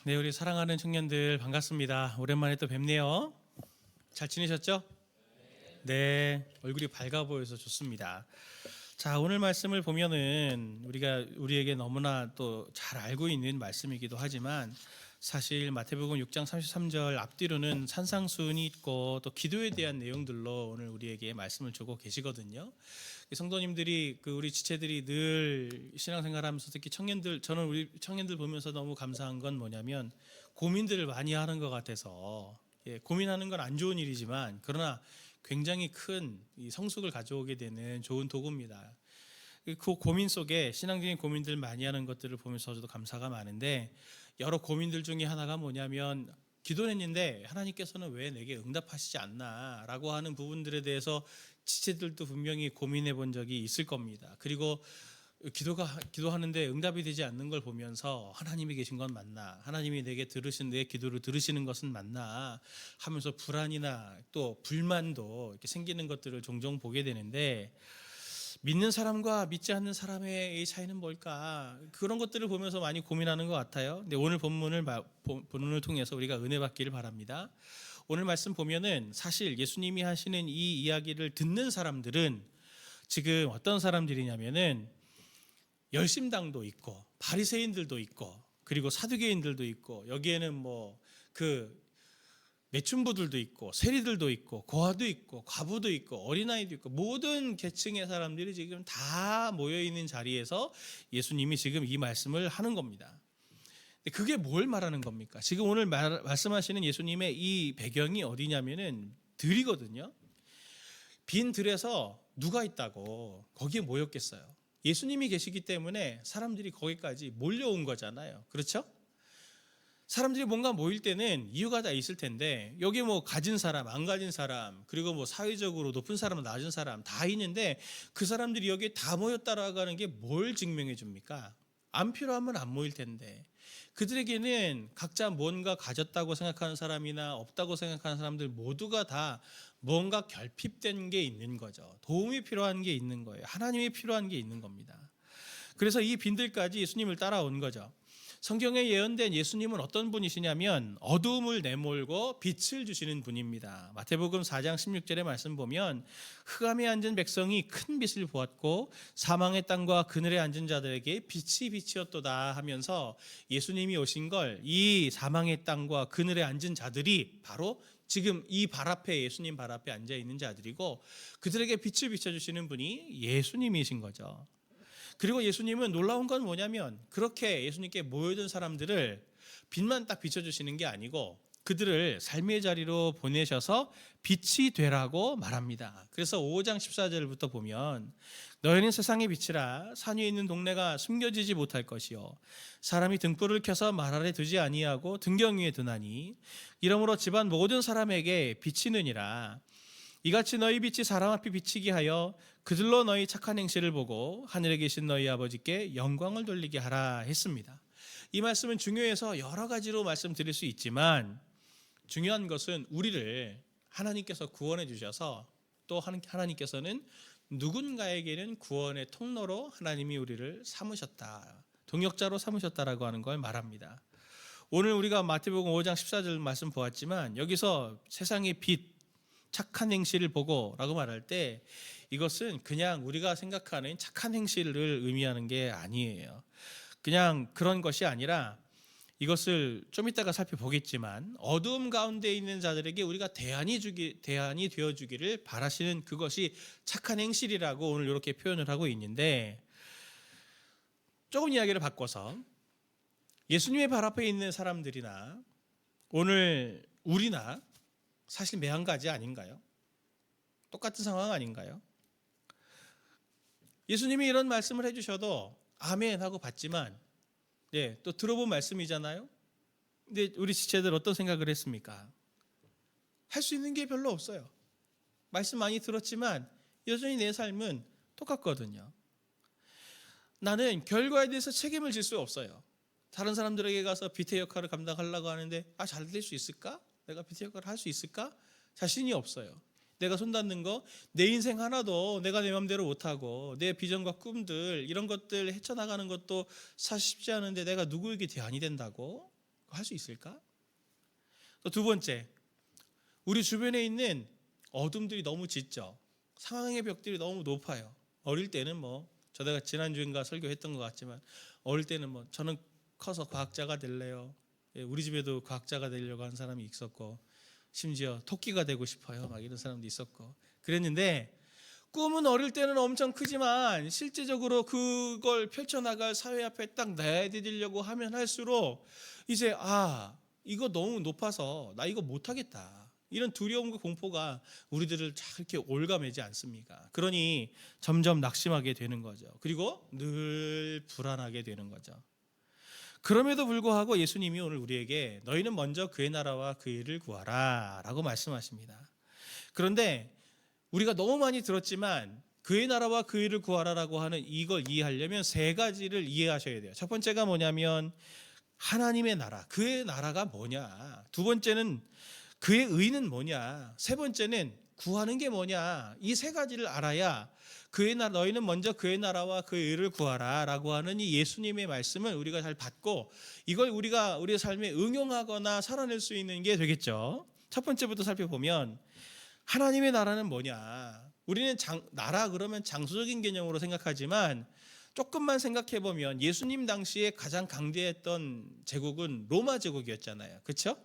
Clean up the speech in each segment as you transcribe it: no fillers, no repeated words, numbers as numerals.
네, 우리 사랑하는 청년들 반갑습니다. 오랜만에 또 뵙네요. 잘 지내셨죠? 네, 얼굴이 밝아 보여서 좋습니다. 자, 오늘 말씀을 보면은 우리에게 너무나 또 잘 알고 있는 말씀이기도 하지만 사실 마태복음 6장 33절 앞뒤로는 산상수훈이 있고 또 기도에 대한 내용들로 오늘 우리에게 말씀을 주고 계시거든요. 성도님들이 우리 지체들이 늘 신앙생활하면서 특히 저는 우리 청년들 보면서 너무 감사한 건 뭐냐면 고민들을 많이 하는 것 같아서, 고민하는 건 안 좋은 일이지만 그러나 굉장히 큰 이 성숙을 가져오게 되는 좋은 도구입니다. 그 고민 속에 신앙적인 고민들 많이 하는 것들을 보면서 저도 감사가 많은데, 여러 고민들 중에 하나가 뭐냐면 기도를 했는데 하나님께서는 왜 내게 응답하시지 않나 라고 하는 부분들에 대해서 지체들도 분명히 고민해 본 적이 있을 겁니다. 그리고 기도하는데 응답이 되지 않는 걸 보면서 하나님이 계신 건 맞나, 하나님이 내 기도를 들으시는 것은 맞나 하면서 불안이나 또 불만도 이렇게 생기는 것들을 종종 보게 되는데, 믿는 사람과 믿지 않는 사람의 이 차이는 뭘까? 그런 것들을 보면서 많이 고민하는 것 같아요. 근데 오늘 본문을 통해서 우리가 은혜 받기를 바랍니다. 오늘 말씀 보면은 사실 예수님이 하시는 이 이야기를 듣는 사람들은 지금 어떤 사람들이냐면은 열심당도 있고 바리새인들도 있고 그리고 사두개인들도 있고, 여기에는 매춘부들도 있고 세리들도 있고 고아도 있고 과부도 있고 어린아이도 있고 모든 계층의 사람들이 지금 다 모여있는 자리에서 예수님이 지금 이 말씀을 하는 겁니다. 그게 뭘 말하는 겁니까? 지금 오늘 말씀하시는 예수님의 이 배경이 어디냐면은 들이거든요. 빈 들에서 누가 있다고 거기에 모였겠어요? 예수님이 계시기 때문에 사람들이 거기까지 몰려온 거잖아요. 그렇죠? 사람들이 뭔가 모일 때는 이유가 다 있을 텐데, 여기 가진 사람, 안 가진 사람, 그리고 사회적으로 높은 사람, 낮은 사람 다 있는데 그 사람들이 여기에 다 모였다라고 하는 게 뭘 증명해 줍니까? 안 필요하면 안 모일 텐데. 그들에게는 각자 뭔가 가졌다고 생각하는 사람이나 없다고 생각하는 사람들 모두가 다 뭔가 결핍된 게 있는 거죠. 도움이 필요한 게 있는 거예요. 하나님이 필요한 게 있는 겁니다. 그래서 이 빈들까지 예수님을 따라온 거죠. 성경에 예언된 예수님은 어떤 분이시냐면 어두움을 내몰고 빛을 주시는 분입니다. 마태복음 4장 16절의 말씀 보면 흑암에 앉은 백성이 큰 빛을 보았고 사망의 땅과 그늘에 앉은 자들에게 빛이 비치었도다 하면서, 예수님이 오신 걸 이 사망의 땅과 그늘에 앉은 자들이 바로 지금 이 발 앞에, 예수님 발 앞에 앉아 있는 자들이고, 그들에게 빛을 비춰주시는 분이 예수님이신 거죠. 그리고 예수님은 놀라운 건 뭐냐면 그렇게 예수님께 모여든 사람들을 빛만 딱 비춰주시는 게 아니고 그들을 삶의 자리로 보내셔서 빛이 되라고 말합니다. 그래서 5장 14절부터 보면 너희는 세상의 빛이라. 산 위에 있는 동네가 숨겨지지 못할 것이요 사람이 등불을 켜서 말 아래 두지 아니하고 등경 위에 두나니 이러므로 집안 모든 사람에게 비치느니라. 이같이 너희 빛이 사람 앞에 비치게 하여 그들로 너희 착한 행실을 보고 하늘에 계신 너희 아버지께 영광을 돌리게 하라 했습니다. 이 말씀은 중요해서 여러 가지로 말씀드릴 수 있지만, 중요한 것은 우리를 하나님께서 구원해 주셔서 또 하나님께서는 누군가에게는 구원의 통로로 하나님이 우리를 삼으셨다, 동역자로 삼으셨다라고 하는 걸 말합니다. 오늘 우리가 마태복음 5장 14절 말씀 보았지만 여기서 세상의 빛, 착한 행실을 보고 라고 말할 때 이것은 그냥 우리가 생각하는 착한 행실을 의미하는 게 아니에요. 그냥 그런 것이 아니라 이것을 좀 이따가 살펴보겠지만 어두움 가운데 있는 자들에게 우리가 대안이 되어주기를 바라시는 그것이 착한 행실이라고 오늘 이렇게 표현을 하고 있는데, 조금 이야기를 바꿔서 예수님의 발 앞에 있는 사람들이나 오늘 우리나 사실 매한가지 아닌가요? 똑같은 상황 아닌가요? 예수님이 이런 말씀을 해주셔도 아멘 하고 받지만, 또 들어본 말씀이잖아요. 근데 우리 지체들 어떤 생각을 했습니까? 할 수 있는 게 별로 없어요. 말씀 많이 들었지만 여전히 내 삶은 똑같거든요. 나는 결과에 대해서 책임을 질 수 없어요. 다른 사람들에게 가서 빛의 역할을 감당하려고 하는데 잘 될 수 있을까? 내가 빛의 역할을 할 수 있을까? 자신이 없어요. 내가 손닿는 거, 내 인생 하나도 내가 내 맘대로 못하고 내 비전과 꿈들 이런 것들 헤쳐나가는 것도 사실 쉽지 않은데 내가 누구에게 대안이 된다고? 할 수 있을까? 또 두 번째, 우리 주변에 있는 어둠들이 너무 짙죠. 상황의 벽들이 너무 높아요. 어릴 때는 저희가 지난주인가 설교했던 것 같지만 어릴 때는 저는 커서 과학자가 될래요. 우리 집에도 과학자가 되려고 하는 사람이 있었고 심지어 토끼가 되고 싶어요. 막 이런 사람도 있었고 그랬는데 꿈은 어릴 때는 엄청 크지만 실제적으로 그걸 펼쳐나갈 사회 앞에 딱 내디디려고 하면 할수록 이제 이거 너무 높아서 나 이거 못하겠다. 이런 두려움과 공포가 우리들을 이렇게 올가매지 않습니까? 그러니 점점 낙심하게 되는 거죠. 그리고 늘 불안하게 되는 거죠. 그럼에도 불구하고 예수님이 오늘 우리에게 너희는 먼저 그의 나라와 그 일을 구하라 라고 말씀하십니다. 그런데 우리가 너무 많이 들었지만 그의 나라와 그 일을 구하라라고 하는 이걸 이해하려면 세 가지를 이해하셔야 돼요. 첫 번째가 뭐냐면 하나님의 나라, 그의 나라가 뭐냐. 두 번째는 그의 의는 뭐냐. 세 번째는 구하는 게 뭐냐. 이 세 가지를 알아야 너희는 먼저 그의 나라와 그의 의를 구하라라고 하는 이 예수님의 말씀을 우리가 잘 받고 이걸 우리가 우리의 삶에 응용하거나 살아낼 수 있는 게 되겠죠. 첫 번째부터 살펴보면 하나님의 나라는 뭐냐. 우리는 나라 그러면 장소적인 개념으로 생각하지만 조금만 생각해 보면 예수님 당시에 가장 강대했던 제국은 로마 제국이었잖아요. 그렇죠?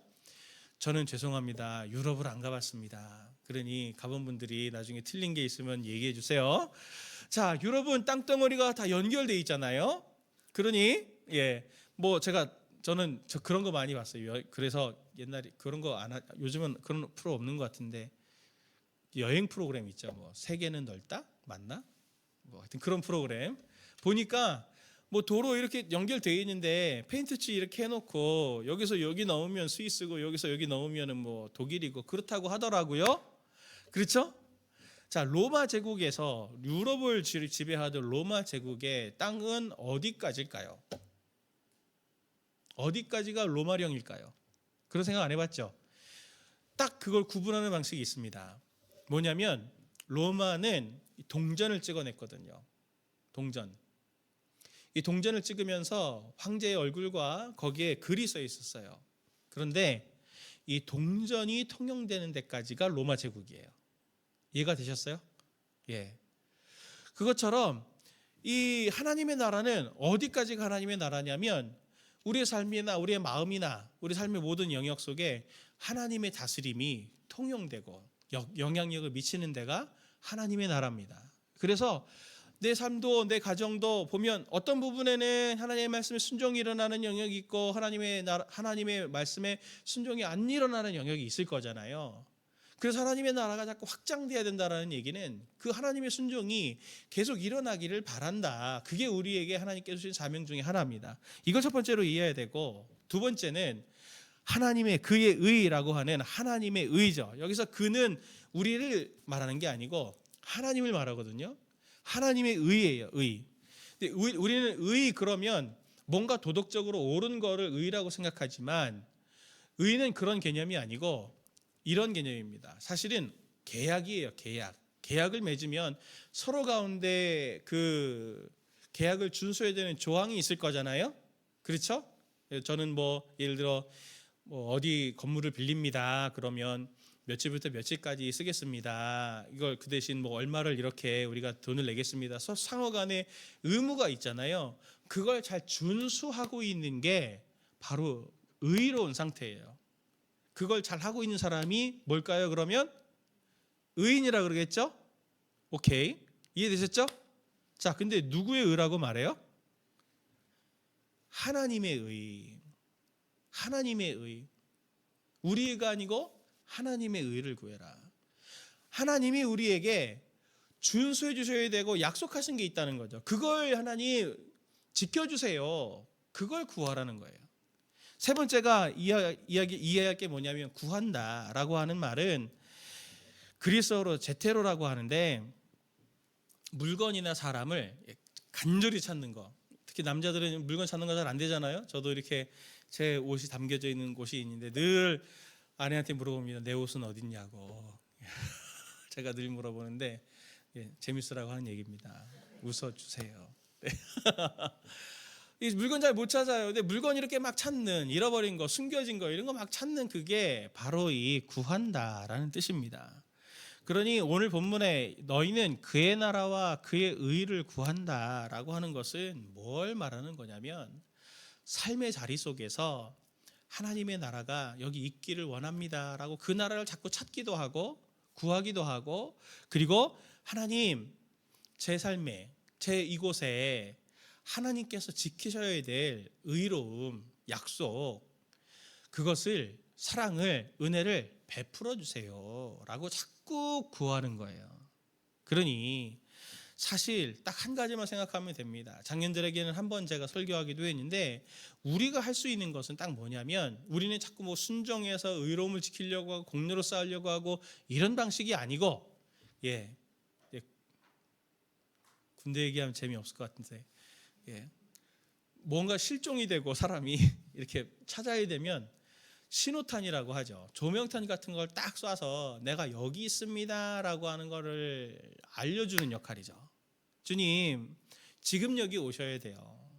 저는 죄송합니다. 유럽을 안 가봤습니다. 그러니 가본 분들이 나중에 틀린 게 있으면 얘기해 주세요. 자, 유럽은 땅덩어리가 다 연결돼 있잖아요. 그러니 저는 그런 거 많이 봤어요. 그래서 옛날에 그런 거 요즘은 그런 프로 없는 것 같은데 여행 프로그램 있죠. 세계는 넓다 맞나? 하여튼 그런 프로그램 보니까 도로 이렇게 연결되어 있는데 페인트칠 이렇게 해놓고 여기서 여기 넣으면 스위스고 여기서 여기 넣으면 독일이고 그렇다고 하더라고요. 그렇죠? 자, 로마 제국에서 유럽을 지배하던 로마 제국의 땅은 어디까지일까요? 어디까지가 로마령일까요? 그런 생각 안 해봤죠? 딱 그걸 구분하는 방식이 있습니다. 뭐냐면 로마는 동전을 찍어냈거든요. 동전. 이 동전을 찍으면서 황제의 얼굴과 거기에 글이 써 있었어요. 그런데 이 동전이 통용되는 데까지가 로마 제국이에요. 이해가 되셨어요? 예. 그것처럼 이 하나님의 나라는 어디까지가 하나님의 나라냐면 우리의 삶이나 우리의 마음이나 우리 삶의 모든 영역 속에 하나님의 다스림이 통용되고 영향력을 미치는 데가 하나님의 나라입니다. 그래서 내 삶도 내 가정도 보면 어떤 부분에는 하나님의 말씀에 순종이 일어나는 영역이 있고 하나님의 말씀에 순종이 안 일어나는 영역이 있을 거잖아요. 그래서 하나님의 나라가 자꾸 확장돼야 된다는 얘기는 그 하나님의 순종이 계속 일어나기를 바란다. 그게 우리에게 하나님께서 주신 사명 중에 하나입니다. 이걸 첫 번째로 이해해야 되고 두 번째는 그의 의라고 하는 하나님의 의죠. 여기서 그는 우리를 말하는 게 아니고 하나님을 말하거든요. 하나님의 의예요. 의. 근데 우리는 의 그러면 뭔가 도덕적으로 옳은 거를 의라고 생각하지만 의는 그런 개념이 아니고 이런 개념입니다. 사실은 계약이에요. 계약을 맺으면 서로 가운데 그 계약을 준수해야 되는 조항이 있을 거잖아요. 그렇죠? 저는 예를 들어 어디 건물을 빌립니다. 그러면 며칠부터 며칠까지 쓰겠습니다. 이걸 그 대신 얼마를 이렇게 우리가 돈을 내겠습니다. 상호 간에 의무가 있잖아요. 그걸 잘 준수하고 있는 게 바로 의로운 상태예요. 그걸 잘 하고 있는 사람이 뭘까요? 그러면 의인이라 그러겠죠? 오케이. 이해되셨죠? 자, 근데 누구의 의라고 말해요? 하나님의 의. 하나님의 의. 우리가 아니고 하나님의 의를 구해라. 하나님이 우리에게 준수해 주셔야 되고 약속하신 게 있다는 거죠. 그걸 하나님 지켜주세요. 그걸 구하라는 거예요. 세 번째가 이해할 게 뭐냐면 구한다라고 하는 말은 그리스어로 제테로라고 하는데 물건이나 사람을 간절히 찾는 거. 특히 남자들은 물건 찾는 거 잘 안 되잖아요. 저도 이렇게 제 옷이 담겨져 있는 곳이 있는데 늘 아내한테 물어봅니다. 내 옷은 어딨냐고. 제가 늘 물어보는데 재밌으라고 하는 얘기입니다. 웃어주세요. 네. 이 물건 잘 못 찾아요. 근데 물건 이렇게 막 찾는, 잃어버린 거, 숨겨진 거 이런 거 막 찾는, 그게 바로 이 구한다라는 뜻입니다. 그러니 오늘 본문에 너희는 그의 나라와 그의 의를 구한다라고 하는 것은 뭘 말하는 거냐면, 삶의 자리 속에서 하나님의 나라가 여기 있기를 원합니다라고 그 나라를 자꾸 찾기도 하고 구하기도 하고, 그리고 하나님, 제 삶에, 제 이곳에 하나님께서 지키셔야 될 의로움, 약속, 그것을, 사랑을, 은혜를 베풀어 주세요 라고 자꾸 구하는 거예요. 그러니 사실 딱 한 가지만 생각하면 됩니다. 작년들에게는 한번 제가 설교하기도 했는데, 우리가 할 수 있는 것은 딱 뭐냐면, 우리는 자꾸 뭐 순종해서 의로움을 지키려고 하고 공로로 쌓으려고 하고 이런 방식이 아니고, 군대 얘기하면 재미없을 것 같은데, 뭔가 실종이 되고 사람이 이렇게 찾아야 되면 신호탄이라고 하죠. 조명탄 같은 걸 딱 쏴서 내가 여기 있습니다라고 하는 거를 알려주는 역할이죠. 주님, 지금 여기 오셔야 돼요.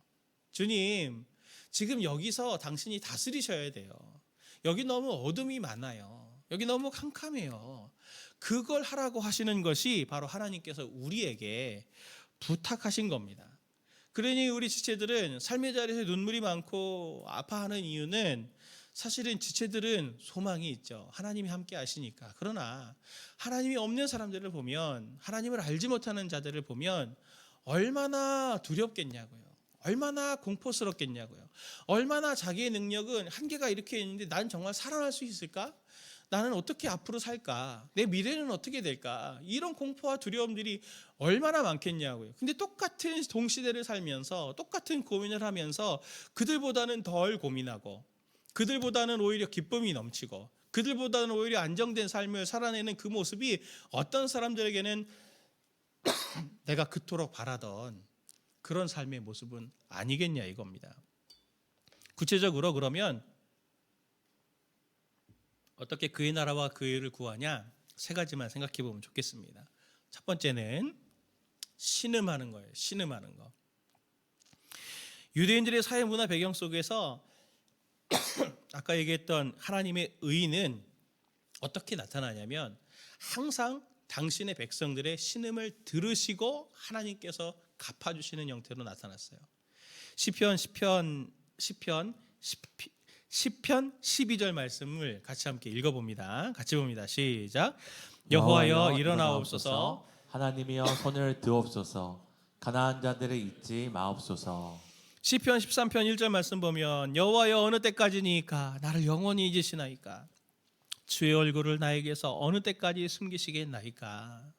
주님, 지금 여기서 당신이 다스리셔야 돼요. 여기 너무 어둠이 많아요. 여기 너무 캄캄해요. 그걸 하라고 하시는 것이 바로 하나님께서 우리에게 부탁하신 겁니다. 그러니 우리 지체들은 삶의 자리에서 눈물이 많고 아파하는 이유는, 사실은 지체들은 소망이 있죠. 하나님이 함께 하시니까. 그러나 하나님이 없는 사람들을 보면, 하나님을 알지 못하는 자들을 보면 얼마나 두렵겠냐고요. 얼마나 공포스럽겠냐고요. 얼마나 자기의 능력은 한계가 이렇게 있는데 난 정말 살아날 수 있을까? 나는 어떻게 앞으로 살까? 내 미래는 어떻게 될까? 이런 공포와 두려움들이 얼마나 많겠냐고요. 근데 똑같은 동시대를 살면서 똑같은 고민을 하면서 그들보다는 덜 고민하고, 그들보다는 오히려 기쁨이 넘치고, 그들보다는 오히려 안정된 삶을 살아내는 그 모습이 어떤 사람들에게는 내가 그토록 바라던 그런 삶의 모습은 아니겠냐 이겁니다. 구체적으로 그러면 어떻게 그의 나라와 그의 의를 구하냐, 세 가지만 생각해 보면 좋겠습니다. 첫 번째는 신음하는 거예요. 신음하는 거. 유대인들의 사회 문화 배경 속에서 아까 얘기했던 하나님의 의는 어떻게 나타나냐면, 항상 당신의 백성들의 신음을 들으시고 하나님께서 갚아주시는 형태로 나타났어요. 시편 12절 말씀을 같이 함께 읽어봅니다. 같이 봅니다. 시작. 여호와여 일어나옵소서. 하나님이여 손을 드옵소서. 가난한 자들을 잊지 마옵소서. 시편 13편 1절 말씀 보면, 여호와여 어느 때까지니까 나를 영원히 잊으시나이까? 주의 얼굴을 나에게서 어느 때까지 숨기시겠나이까?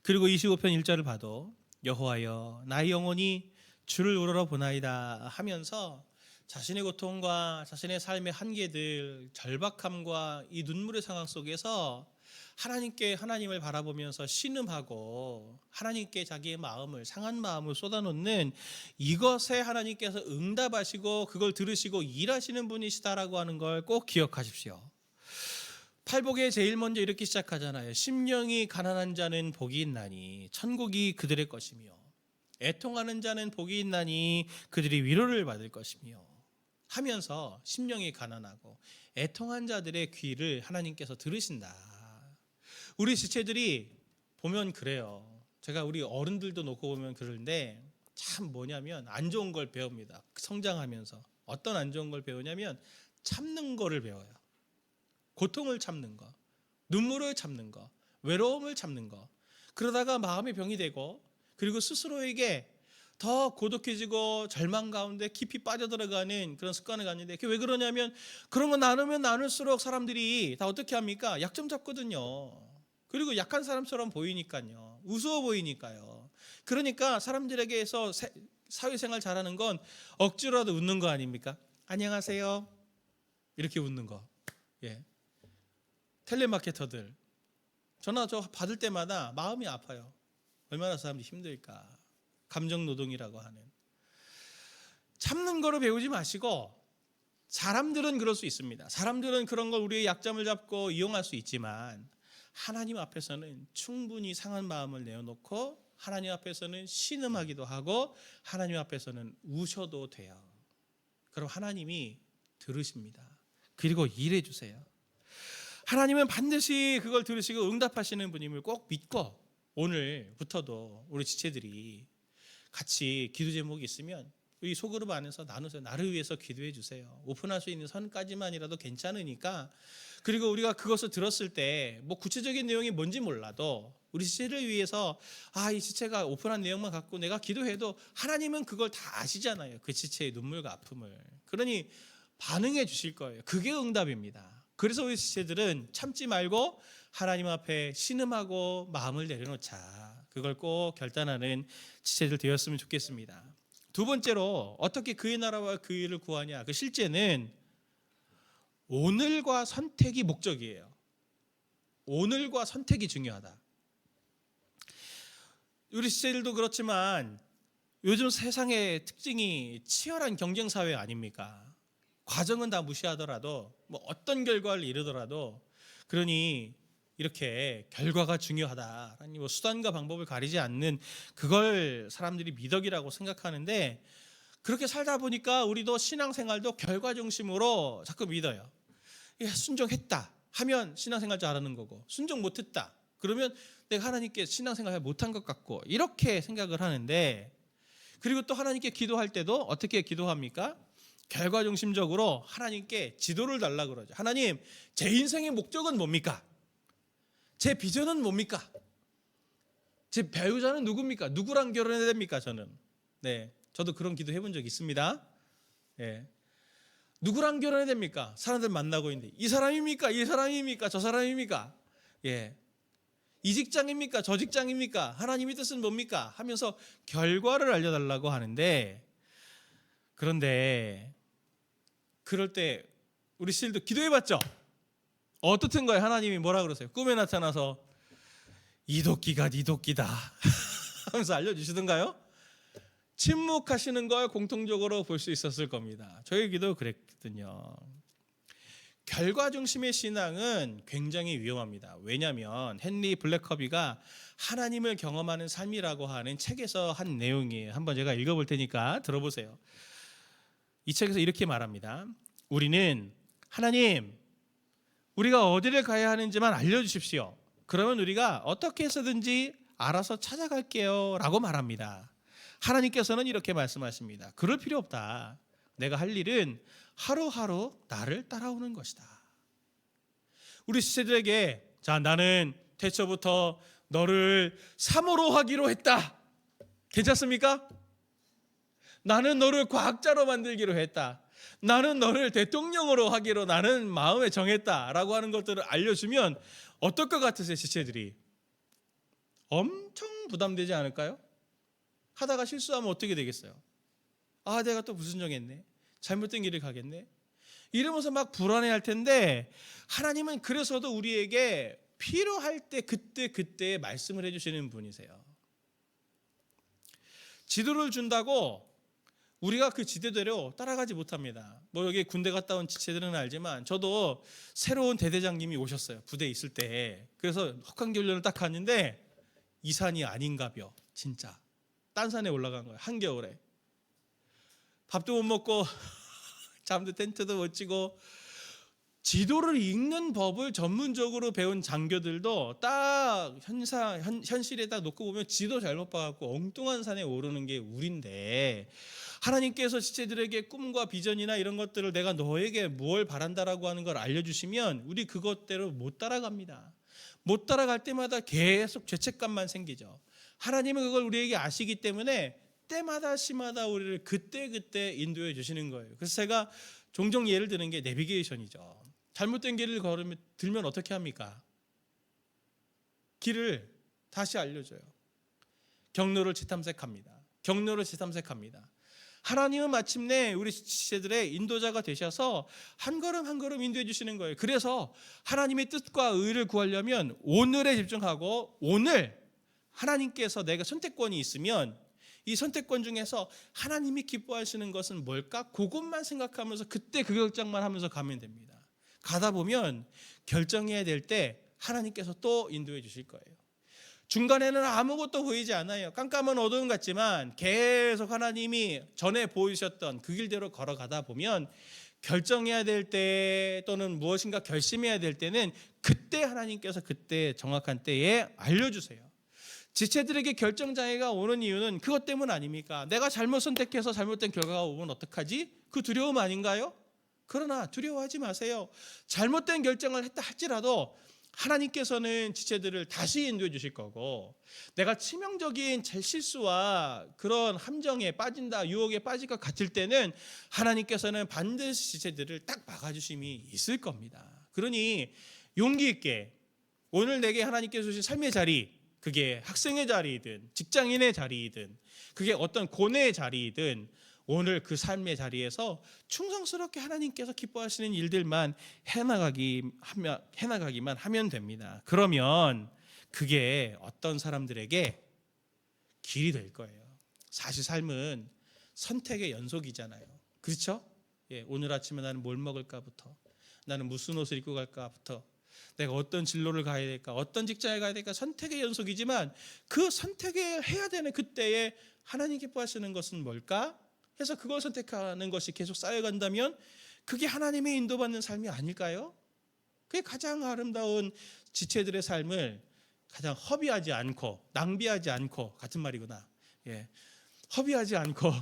그리고 25편 1절을 봐도 여호와여 나의 영혼이 주를 우러러보나이다 하면서 자신의 고통과 자신의 삶의 한계들, 절박함과 이 눈물의 상황 속에서 하나님을 바라보면서 신음하고 하나님께 자기의 마음을, 상한 마음을 쏟아놓는, 이것에 하나님께서 응답하시고 그걸 들으시고 일하시는 분이시다라고 하는 걸 꼭 기억하십시오. 팔복에 제일 먼저 이렇게 시작하잖아요. 심령이 가난한 자는 복이 있나니 천국이 그들의 것이며, 애통하는 자는 복이 있나니 그들이 위로를 받을 것이며 하면서 심령이 가난하고 애통한 자들의 귀를 하나님께서 들으신다. 우리 지체들이 보면 그래요. 제가 우리 어른들도 놓고 보면 그런데 참 뭐냐면 안 좋은 걸 배웁니다. 성장하면서 어떤 안 좋은 걸 배우냐면 참는 거를 배워요. 고통을 참는 거, 눈물을 참는 거, 외로움을 참는 거. 그러다가 마음의 병이 되고, 그리고 스스로에게 더 고독해지고 절망 가운데 깊이 빠져들어가는 그런 습관을 갖는데, 그게 왜 그러냐면 그런 거 나누면 나눌수록 사람들이 다 어떻게 합니까? 약점 잡거든요. 그리고 약한 사람처럼 보이니까요. 우스워 보이니까요. 그러니까 사람들에게서 사회생활 잘하는 건 억지로라도 웃는 거 아닙니까? 안녕하세요. 이렇게 웃는 거. 텔레마케터들 전화 저 받을 때마다 마음이 아파요. 얼마나 사람들이 힘들까. 감정노동이라고 하는. 참는 거를 배우지 마시고, 사람들은 그럴 수 있습니다. 사람들은 그런 걸 우리의 약점을 잡고 이용할 수 있지만, 하나님 앞에서는 충분히 상한 마음을 내어놓고 하나님 앞에서는 신음하기도 하고 하나님 앞에서는 우셔도 돼요. 그럼 하나님이 들으십니다. 그리고 일해 주세요. 하나님은 반드시 그걸 들으시고 응답하시는 분임을 꼭 믿고 오늘부터도 우리 지체들이 같이 기도 제목이 있으면 이 소그룹 안에서 나누세요. 나를 위해서 기도해 주세요. 오픈할 수 있는 선까지만이라도 괜찮으니까. 그리고 우리가 그것을 들었을 때 뭐 구체적인 내용이 뭔지 몰라도 우리 지체를 위해서 이 지체가 오픈한 내용만 갖고 내가 기도해도 하나님은 그걸 다 아시잖아요. 그 지체의 눈물과 아픔을. 그러니 반응해 주실 거예요. 그게 응답입니다. 그래서 우리 지체들은 참지 말고 하나님 앞에 신음하고 마음을 내려놓자. 그걸 꼭 결단하는 지체들 되었으면 좋겠습니다. 두 번째로 어떻게 그의 나라와 그 일을 구하냐. 그 실제는 오늘과 선택이 목적이에요. 오늘과 선택이 중요하다. 우리 지체들도 그렇지만 요즘 세상의 특징이 치열한 경쟁 사회 아닙니까? 과정은 다 무시하더라도 뭐 어떤 결과를 이루더라도 그러니 이렇게 결과가 중요하다. 아니 뭐 수단과 방법을 가리지 않는 그걸 사람들이 미덕이라고 생각하는데 그렇게 살다 보니까 우리도 신앙생활도 결과 중심으로 자꾸 믿어요. 순종했다 하면 신앙생활 잘하는 거고 순종 못했다 그러면 내가 하나님께 신앙생활 못한 것 같고 이렇게 생각을 하는데 그리고 또 하나님께 기도할 때도 어떻게 기도합니까? 결과 중심적으로 하나님께 지도를 달라 그러죠. 하나님, 제 인생의 목적은 뭡니까? 제 비전은 뭡니까? 제 배우자는 누굽니까? 누구랑 결혼해야 됩니까? 저도 그런 기도 해본 적 있습니다. 누구랑 결혼해야 됩니까? 사람들 만나고 있는데 이 사람입니까? 이 사람입니까? 저 사람입니까? 이 직장입니까? 저 직장입니까? 하나님의 뜻은 뭡니까? 하면서 결과를 알려달라고 하는데 그런데 그럴 때 우리 씨들도 기도해봤죠? 어떻든 거예요? 하나님이 뭐라 그러세요? 꿈에 나타나서 이 도끼가 네 도끼다 하면서 알려주시던가요? 침묵하시는 걸 공통적으로 볼 수 있었을 겁니다. 저희 기도 그랬거든요. 결과 중심의 신앙은 굉장히 위험합니다. 왜냐하면 헨리 블랙커비가 하나님을 경험하는 삶이라고 하는 책에서 한 내용이에요. 한번 제가 읽어볼 테니까 들어보세요. 이 책에서 이렇게 말합니다. 우리는 하나님, 우리가 어디를 가야 하는지만 알려주십시오. 그러면 우리가 어떻게 해서든지 알아서 찾아갈게요 라고 말합니다. 하나님께서는 이렇게 말씀하십니다. 그럴 필요 없다. 내가 할 일은 하루하루 나를 따라오는 것이다. 우리 지체들에게 나는 태초부터 너를 사모로 하기로 했다. 괜찮습니까? 나는 너를 과학자로 만들기로 했다. 나는 너를 대통령으로 하기로 나는 마음에 정했다라고 하는 것들을 알려주면 어떨 것 같으세요? 지체들이 엄청 부담되지 않을까요? 하다가 실수하면 어떻게 되겠어요? 내가 또 불순종했네. 잘못된 길을 가겠네. 이러면서 막 불안해할 텐데 하나님은 그래서도 우리에게 필요할 때 그때 말씀을 해주시는 분이세요. 지도를 준다고 우리가 그 지도대로 따라가지 못합니다. 뭐 여기 군대 갔다 온 지체들은 알지만 저도 새로운 대대장님이 오셨어요. 부대에 있을 때. 그래서 혹한교련을 딱 갔는데 이 산이 아닌가벼. 진짜. 딴 산에 올라간 거예요. 한겨울에. 밥도 못 먹고 잠도 텐트도 못 치고 지도를 읽는 법을 전문적으로 배운 장교들도 딱 현실에 딱 놓고 보면 지도 잘못 봐갖고 엉뚱한 산에 오르는 게 우린데 하나님께서 지체들에게 꿈과 비전이나 이런 것들을 내가 너에게 뭘 바란다라고 하는 걸 알려주시면 우리 그것대로 못 따라갑니다. 못 따라갈 때마다 계속 죄책감만 생기죠. 하나님은 그걸 우리에게 아시기 때문에 때마다 시마다 우리를 그때 인도해 주시는 거예요. 그래서 제가 종종 예를 드는 게 내비게이션이죠. 잘못된 길을 들면 어떻게 합니까? 길을 다시 알려줘요. 경로를 재탐색합니다. 하나님은 마침내 우리 지체들의 인도자가 되셔서 한 걸음 한 걸음 인도해 주시는 거예요. 그래서 하나님의 뜻과 의를 구하려면 오늘에 집중하고 오늘 하나님께서 내가 선택권이 있으면 이 선택권 중에서 하나님이 기뻐하시는 것은 뭘까? 그것만 생각하면서 그때 그 결정만 하면서 가면 됩니다. 가다 보면 결정해야 될 때 하나님께서 또 인도해 주실 거예요. 중간에는 아무것도 보이지 않아요. 깜깜한 어두움 같지만 계속 하나님이 전에 보이셨던 그 길대로 걸어가다 보면 결정해야 될 때 또는 무엇인가 결심해야 될 때는 그때 하나님께서 그때 정확한 때에 알려주세요. 지체들에게 결정장애가 오는 이유는 그것 때문 아닙니까? 내가 잘못 선택해서 잘못된 결과가 오면 어떡하지? 그 두려움 아닌가요? 그러나 두려워하지 마세요. 잘못된 결정을 했다 할지라도 하나님께서는 지체들을 다시 인도해 주실 거고, 내가 치명적인 제 실수와 그런 함정에 빠진다, 유혹에 빠질 것 같을 때는 하나님께서는 반드시 지체들을 딱 막아주심이 있을 겁니다. 그러니 용기 있게 오늘 내게 하나님께서 주신 삶의 자리, 그게 학생의 자리이든 직장인의 자리이든 그게 어떤 고뇌의 자리이든 오늘 그 삶의 자리에서 충성스럽게 하나님께서 기뻐하시는 일들만 해나가기만 하면 됩니다. 그러면 그게 어떤 사람들에게 길이 될 거예요. 사실 삶은 선택의 연속이잖아요. 그렇죠? 예, 오늘 아침에 나는 뭘 먹을까부터, 나는 무슨 옷을 입고 갈까부터, 내가 어떤 진로를 가야 될까, 어떤 직장에 가야 될까, 선택의 연속이지만 그 선택을 해야 되는 그때에 하나님 기뻐하시는 것은 뭘까? 해서 그걸 선택하는 것이 계속 쌓여간다면 그게 하나님의 인도받는 삶이 아닐까요? 그게 가장 아름다운 지체들의 삶을 가장 허비하지 않고 낭비하지 않고, 같은 말이구나. 예, 허비하지 않고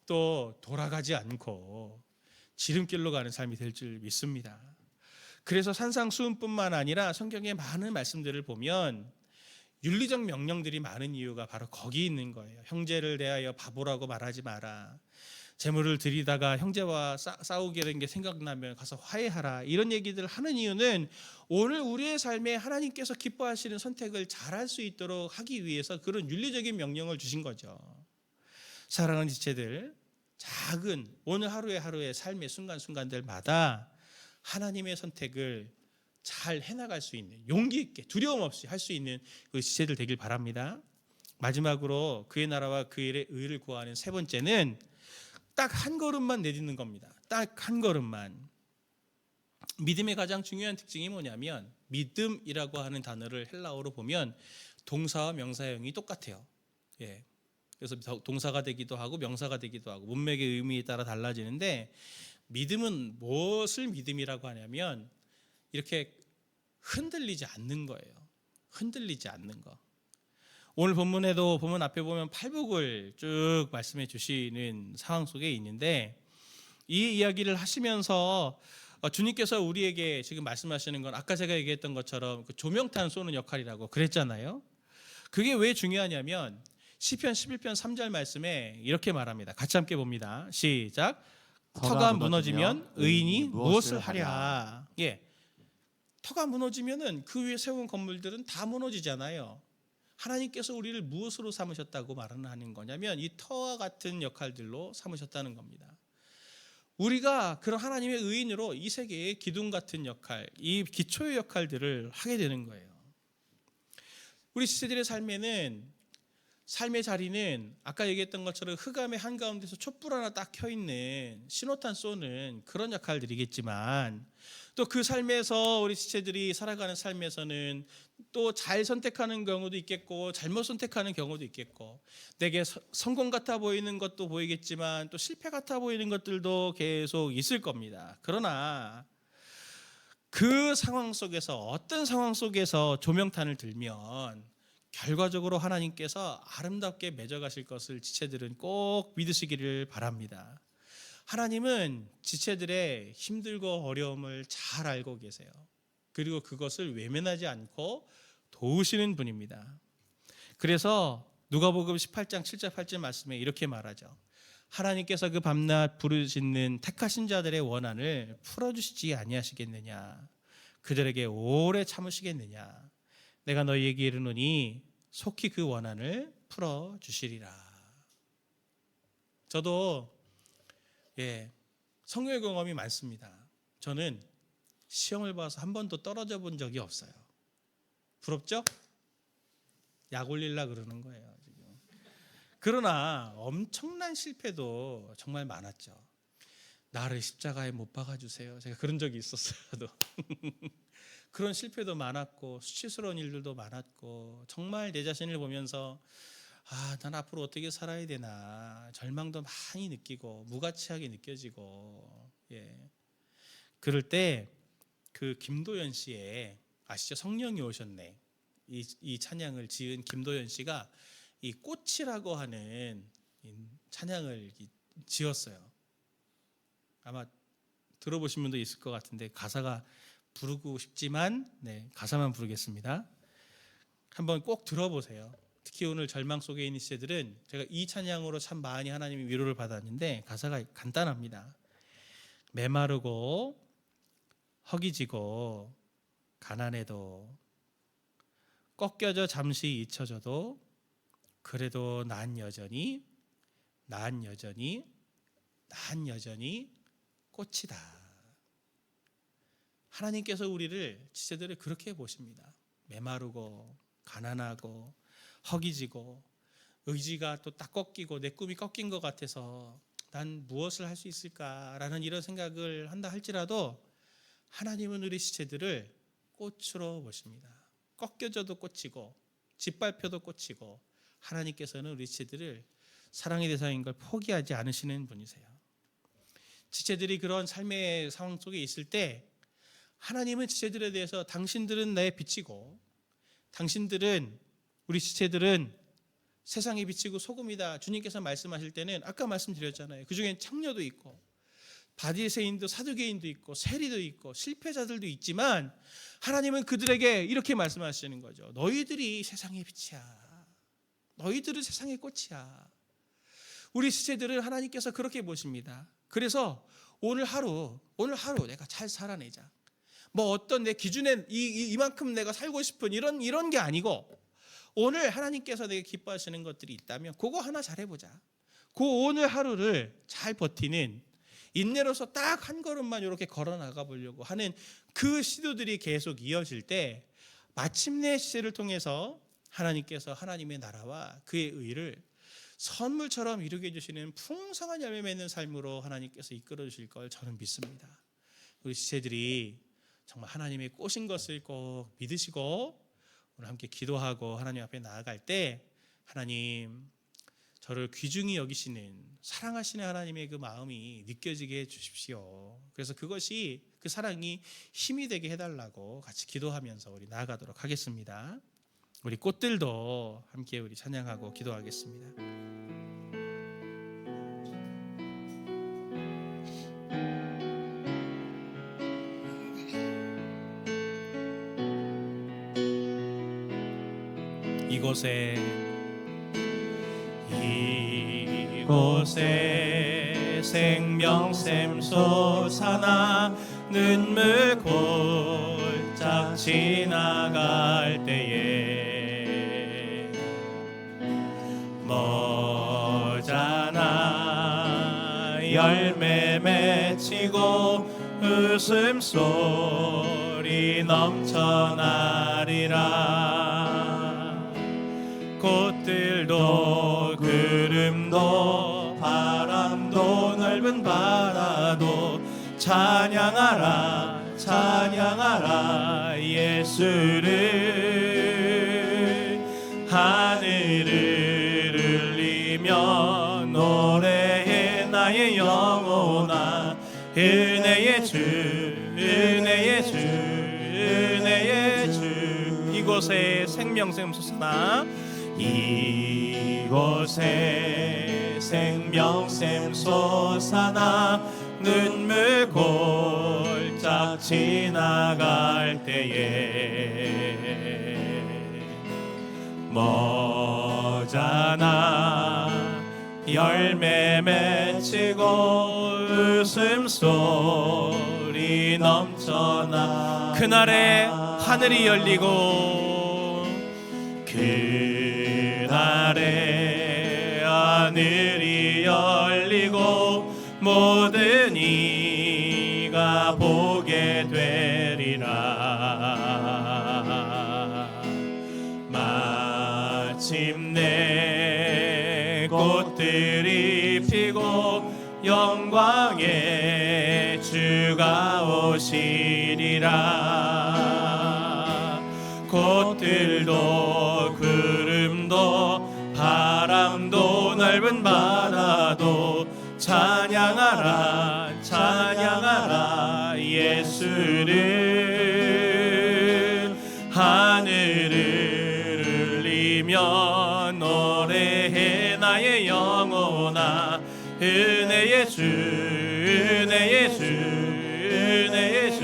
또 돌아가지 않고 지름길로 가는 삶이 될 줄 믿습니다. 그래서 산상수훈뿐만 아니라 성경의 많은 말씀들을 보면 윤리적 명령들이 많은 이유가 바로 거기 있는 거예요. 형제를 대하여 바보라고 말하지 마라. 재물을 드리다가 형제와 싸우게 된 게 생각나면 가서 화해하라. 이런 얘기들을 하는 이유는 오늘 우리의 삶에 하나님께서 기뻐하시는 선택을 잘할 수 있도록 하기 위해서 그런 윤리적인 명령을 주신 거죠. 사랑하는 지체들, 작은 오늘 하루의 삶의 순간순간들마다 하나님의 선택을 잘 해나갈 수 있는, 용기 있게 두려움 없이 할 수 있는 그 지체들 되길 바랍니다. 마지막으로 그의 나라와 그의 의를 구하는 세 번째는 딱 한 걸음만 내딛는 겁니다. 딱 한 걸음만. 믿음의 가장 중요한 특징이 뭐냐면, 믿음이라고 하는 단어를 헬라어로 보면 동사와 명사형이 똑같아요. 예. 그래서 동사가 되기도 하고 명사가 되기도 하고 문맥의 의미에 따라 달라지는데, 믿음은 무엇을 믿음이라고 하냐면 이렇게 흔들리지 않는 거예요. 흔들리지 않는 거. 오늘 본문에도 보면 앞에 보면 팔복을 쭉 말씀해 주시는 상황 속에 있는데, 이 이야기를 하시면서 주님께서 우리에게 지금 말씀하시는 건 아까 제가 얘기했던 것처럼 그 조명탄 쏘는 역할이라고 그랬잖아요. 그게 왜 중요하냐면 시편 11편 3절 말씀에 이렇게 말합니다. 같이 함께 봅니다. 시작. 터가 무너지면 의인이 무엇을 하랴. 예, 터가 무너지면은 그 위에 세운 건물들은 다 무너지잖아요. 하나님께서 우리를 무엇으로 삼으셨다고 말하는 거냐면 이 터와 같은 역할들로 삼으셨다는 겁니다. 우리가 그런 하나님의 의인으로 이 세계의 기둥 같은 역할, 이 기초의 역할들을 하게 되는 거예요. 우리 지체들의 삶의 자리는 아까 얘기했던 것처럼 흑암의 한가운데서 촛불 하나 딱 켜있는 신호탄 쏘는 그런 역할들이겠지만, 또 그 삶에서 우리 지체들이 살아가는 삶에서는 또 잘 선택하는 경우도 있겠고 잘못 선택하는 경우도 있겠고, 내게 성공 같아 보이는 것도 보이겠지만 또 실패 같아 보이는 것들도 계속 있을 겁니다. 그러나 그 상황 속에서, 어떤 상황 속에서 조명탄을 들면 결과적으로 하나님께서 아름답게 맺어가실 것을 지체들은 꼭 믿으시기를 바랍니다. 하나님은 지체들의 힘들고 어려움을 잘 알고 계세요. 그리고 그것을 외면하지 않고 도우시는 분입니다. 그래서 누가복음 18장 7절 8절 말씀에 이렇게 말하죠. 하나님께서 그 밤낮 부르짖는 택하신 자들의 원한을 풀어주시지 아니하시겠느냐. 그들에게 오래 참으시겠느냐. 내가 너희에게 이르노니 속히 그 원한을 풀어주시리라. 저도 성령의 경험이 많습니다. 저는 시험을 봐서 한 번도 떨어져 본 적이 없어요. 부럽죠? 약 올리려고 그러는 거예요, 지금. 그러나 엄청난 실패도 정말 많았죠. 나를 십자가에 못 박아주세요. 제가 그런 적이 있었어요. 저도. 그런 실패도 많았고 수치스러운 일들도 많았고 정말 내 자신을 보면서 난 앞으로 어떻게 살아야 되나 절망도 많이 느끼고 무가치하게 느껴지고 그럴 때 그 김도연 씨의 아시죠? 성령이 오셨네. 이 찬양을 지은 김도연 씨가 이 꽃이라고 하는 찬양을 지었어요. 아마 들어보신 분도 있을 것 같은데 가사가 부르고 싶지만 가사만 부르겠습니다. 한번 꼭 들어보세요. 특히 오늘 절망 속에 있는 시대들은 제가 이 찬양으로 참 많이 하나님의 위로를 받았는데 가사가 간단합니다. 메마르고 허기지고 가난해도 꺾여져 잠시 잊혀져도 그래도 난 여전히 꽃이다. 하나님께서 우리를 지체들을 그렇게 보십니다. 메마르고 가난하고 허기지고 의지가 또 딱 꺾이고 내 꿈이 꺾인 것 같아서 난 무엇을 할 수 있을까라는 이런 생각을 한다 할지라도 하나님은 우리 지체들을 꽃으로 보십니다. 꺾여져도 꽃이고 짓밟혀도 꽃이고 하나님께서는 우리 지체들을 사랑의 대상인 걸 포기하지 않으시는 분이세요. 지체들이 그런 삶의 상황 속에 있을 때 하나님은 지체들에 대해서 당신들은 나의 빛이고 당신들은 우리 지체들은 세상의 빛이고 소금이다. 주님께서 말씀하실 때는 아까 말씀드렸잖아요. 그중엔 창녀도 있고 바리새인도 사두개인도 있고 세리도 있고 실패자들도 있지만 하나님은 그들에게 이렇게 말씀하시는 거죠. 너희들이 세상의 빛이야. 너희들은 세상의 꽃이야. 우리 지체들은 하나님께서 그렇게 보십니다. 그래서 오늘 하루 내가 잘 살아내자. 뭐 어떤 내 기준에 이만큼 내가 살고 싶은 이런 게 아니고 오늘 하나님께서 내게 기뻐하시는 것들이 있다면 그거 하나 잘해보자. 그 오늘 하루를 잘 버티는 인내로서 딱 한 걸음만 이렇게 걸어 나가 보려고 하는 그 시도들이 계속 이어질 때 마침내 시대를 통해서 하나님께서 하나님의 나라와 그의 의를 선물처럼 이루게 해주시는 풍성한 열매 맺는 삶으로 하나님께서 이끌어 주실 걸 저는 믿습니다. 우리 지체들이 정말 하나님의 꽃인 것을 꼭 믿으시고 오늘 함께 기도하고 하나님 앞에 나아갈 때 하나님 저를 귀중히 여기시는 사랑하시는 하나님의 그 마음이 느껴지게 해주십시오. 그래서 그것이 그 사랑이 힘이 되게 해달라고 같이 기도하면서 우리 나아가도록 하겠습니다. 우리 꽃들도 함께 우리 찬양하고 기도하겠습니다. 이곳에 생명샘 솟아나 눈물 골짝 지나갈 때에 머잖아 열매 맺히고 웃음소리 넘쳐나리라. 꽃들도 구름도 바람도 넓은 바다도 찬양하라 찬양하라 예수를. 하늘을 울리며 노래해 나의 영혼아 은혜의 주 은혜의 주 은혜의 주. 이곳에 생명샘 솟아나 이곳에 생명샘 솟아나 눈물 골짝 지나갈 때에 머잖아 열매 맺히고 웃음소리 넘쳐나. 그날에 하늘이 열리고 그날에 하늘이 열리고 모든 이가 보게 되리라. 마침내 꽃들이 피고 영광의 주가 오시리라. 꽃들도 구름도 바람도 넓은 바다도 찬양하라 찬양하라 예수를. 하늘을 울리며 노래해 나의 영혼아 은혜의 주 은혜의 주 은혜의 주.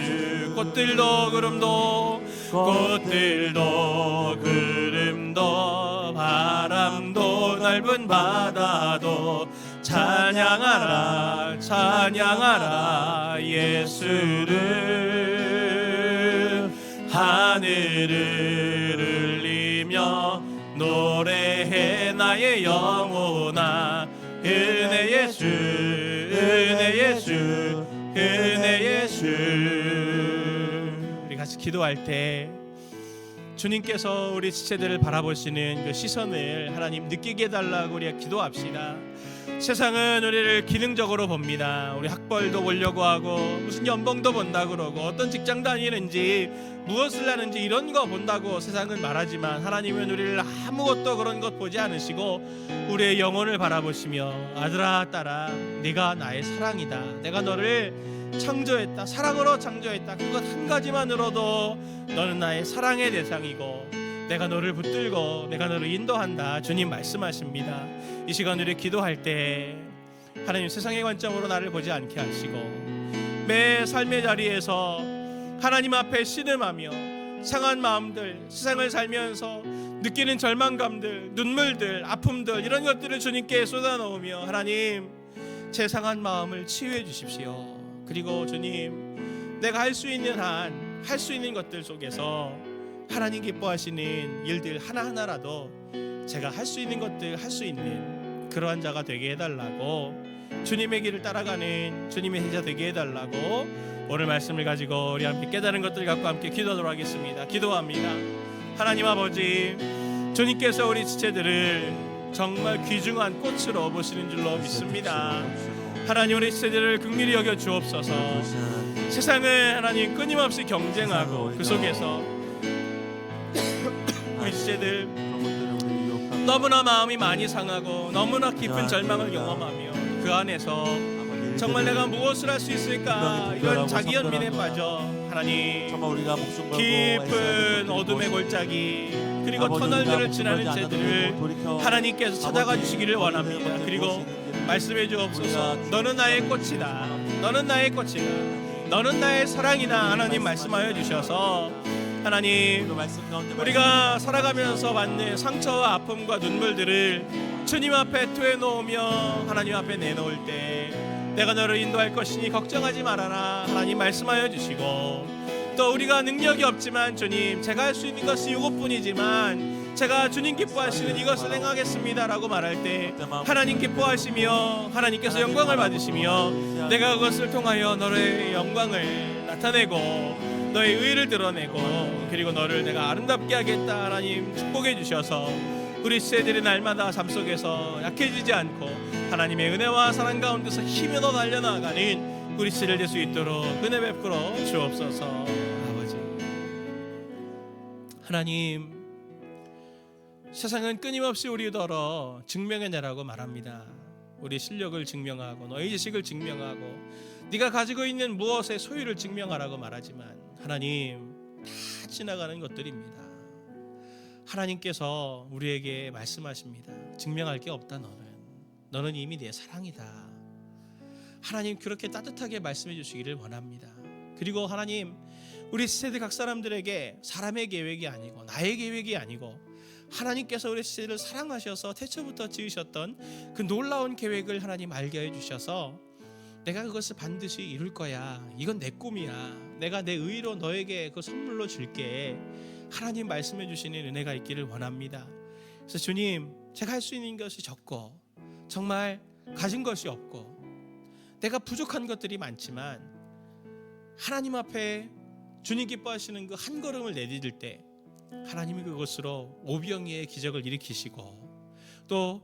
꽃들도 구름도 바람도 넓은 바다도 찬양하라 찬양하라 예수를. 하늘을 울리며 노래해 나의 영혼아 은혜의 주 은혜의 주 은혜의 주. 우리 같이 기도할 때 주님께서 우리 지체들을 바라보시는 그 시선을 하나님 느끼게 해달라고 우리가 기도합시다. 세상은 우리를 기능적으로 봅니다. 우리 학벌도 보려고 하고 무슨 연봉도 본다 그러고 어떤 직장 다니는지 무엇을 하는지 이런 거 본다고 세상은 말하지만 하나님은 우리를 아무것도 그런 것 보지 않으시고 우리의 영혼을 바라보시며 아들아 딸아 네가 나의 사랑이다. 내가 너를 창조했다. 사랑으로 창조했다. 그것 한 가지만으로도 너는 나의 사랑의 대상이고 내가 너를 붙들고 내가 너를 인도한다. 주님 말씀하십니다. 이 시간 우리 기도할 때 하나님 세상의 관점으로 나를 보지 않게 하시고 매 삶의 자리에서 하나님 앞에 신음하며 상한 마음들 세상을 살면서 느끼는 절망감들 눈물들 아픔들 이런 것들을 주님께 쏟아놓으며 하나님 제 상한 마음을 치유해 주십시오. 그리고 주님 내가 할 수 있는 한 할 수 있는 것들 속에서 하나님 기뻐하시는 일들 하나하나라도 제가 할 수 있는 것들 할 수 있는 그러한 자가 되게 해달라고 주님의 길을 따라가는 주님의 제자 되게 해달라고 오늘 말씀을 가지고 우리 함께 깨달은 것들 갖고 함께 기도하도록 하겠습니다. 기도합니다. 하나님 아버지 주님께서 우리 지체들을 정말 귀중한 꽃으로 보시는 줄로 믿습니다. 하나님 우리 지체들을 긍휼히 여겨 주옵소서. 세상은 하나님 끊임없이 경쟁하고 그 속에서 우리 지체들 너무나 마음이 많이 상하고 너무나 깊은 절망을 경험하며 그 안에서 정말 내가 무엇을 할 수 있을까 이런 자기 연민에 빠져 하나님 깊은 어둠의 골짜기 그리고 터널들을 지나는 죄들을 하나님께서 찾아가 주시기를 원합니다. 그리고 말씀해 주옵소서. 너는 나의 꽃이다. 너는 나의 꽃이다. 너는 나의 사랑이다. 하나님 말씀하여 주셔서 하나님 우리가 살아가면서 받는 상처와 아픔과 눈물들을 주님 앞에 토해놓으며 하나님 앞에 내놓을 때 내가 너를 인도할 것이니 걱정하지 말아라 하나님 말씀하여 주시고 또 우리가 능력이 없지만 주님 제가 할 수 있는 것이 이것뿐이지만 제가 주님 기뻐하시는 이것을 행하겠습니다 라고 말할 때 하나님 기뻐하시며 하나님께서 영광을 받으시며 내가 그것을 통하여 너의 영광을 나타내고 너의 의를 드러내고 그리고 너를 내가 아름답게 하겠다 하나님 축복해 주셔서 우리 세대들의 날마다 삶 속에서 약해지지 않고 하나님의 은혜와 사랑 가운데서 힘으로 달려나가는 우리 세대를 될 수 있도록 은혜 베풀어 주옵소서. 아버지 하나님 세상은 끊임없이 우리더러 증명해내라고 말합니다. 우리 실력을 증명하고 너의 지식을 증명하고 네가 가지고 있는 무엇의 소유를 증명하라고 말하지만 하나님 다 지나가는 것들입니다. 하나님께서 우리에게 말씀하십니다. 증명할 게 없다. 너는 이미 내 사랑이다. 하나님 그렇게 따뜻하게 말씀해 주시기를 원합니다. 그리고 하나님 우리 세대 각 사람들에게 사람의 계획이 아니고 나의 계획이 아니고 하나님께서 우리 세대를 사랑하셔서 태초부터 지으셨던 그 놀라운 계획을 하나님 알게 해주셔서 내가 그것을 반드시 이룰 거야. 이건 내 꿈이야. 내가 내 의로 너에게 그 선물로 줄게. 하나님 말씀해 주시는 은혜가 있기를 원합니다. 그래서 주님 제가 할 수 있는 것이 적고 정말 가진 것이 없고 내가 부족한 것들이 많지만 하나님 앞에 주님 기뻐하시는 그 한 걸음을 내디딜 때 하나님이 그것으로 오병이의 기적을 일으키시고 또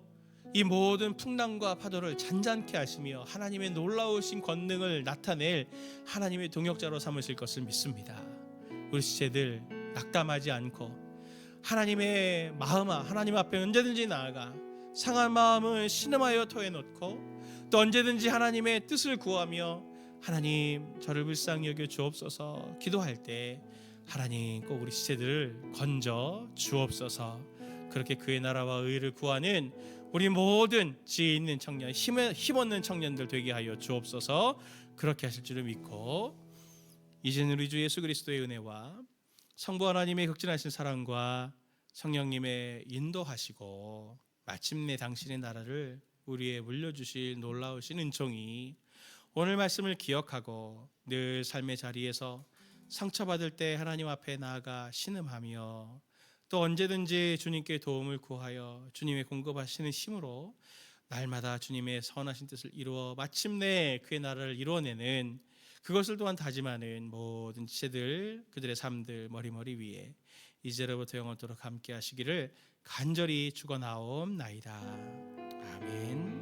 이 모든 풍랑과 파도를 잔잔케 하시며 하나님의 놀라우신 권능을 나타낼 하나님의 동역자로 삼으실 것을 믿습니다. 우리 지체들 낙담하지 않고 하나님의 마음아 하나님 앞에 언제든지 나아가 상한 마음을 신음하여 토해놓고 또 언제든지 하나님의 뜻을 구하며 하나님 저를 불쌍히 여겨 주옵소서 기도할 때 하나님 꼭 우리 지체들을 건져 주옵소서. 그렇게 그의 나라와 의를 구하는 우리 모든 지혜 있는 청년, 힘없는 청년들 되게 하여 주옵소서. 그렇게 하실 줄을 믿고 이제는 우리 주 예수 그리스도의 은혜와 성부 하나님의 극진하신 사랑과 성령님의 인도하시고 마침내 당신의 나라를 우리에 물려주실 놀라우신 은총이 오늘 말씀을 기억하고 늘 삶의 자리에서 상처받을 때 하나님 앞에 나아가 신음하며 또 언제든지 주님께 도움을 구하여 주님의 공급하시는 힘으로 날마다 주님의 선하신 뜻을 이루어 마침내 그의 나라를 이루어내는 그것을 또한 다짐하는 모든 지체들 그들의 삶들 머리머리 위에 이제로부터 영원토록 함께 하시기를 간절히 축원하옵나이다. 아멘.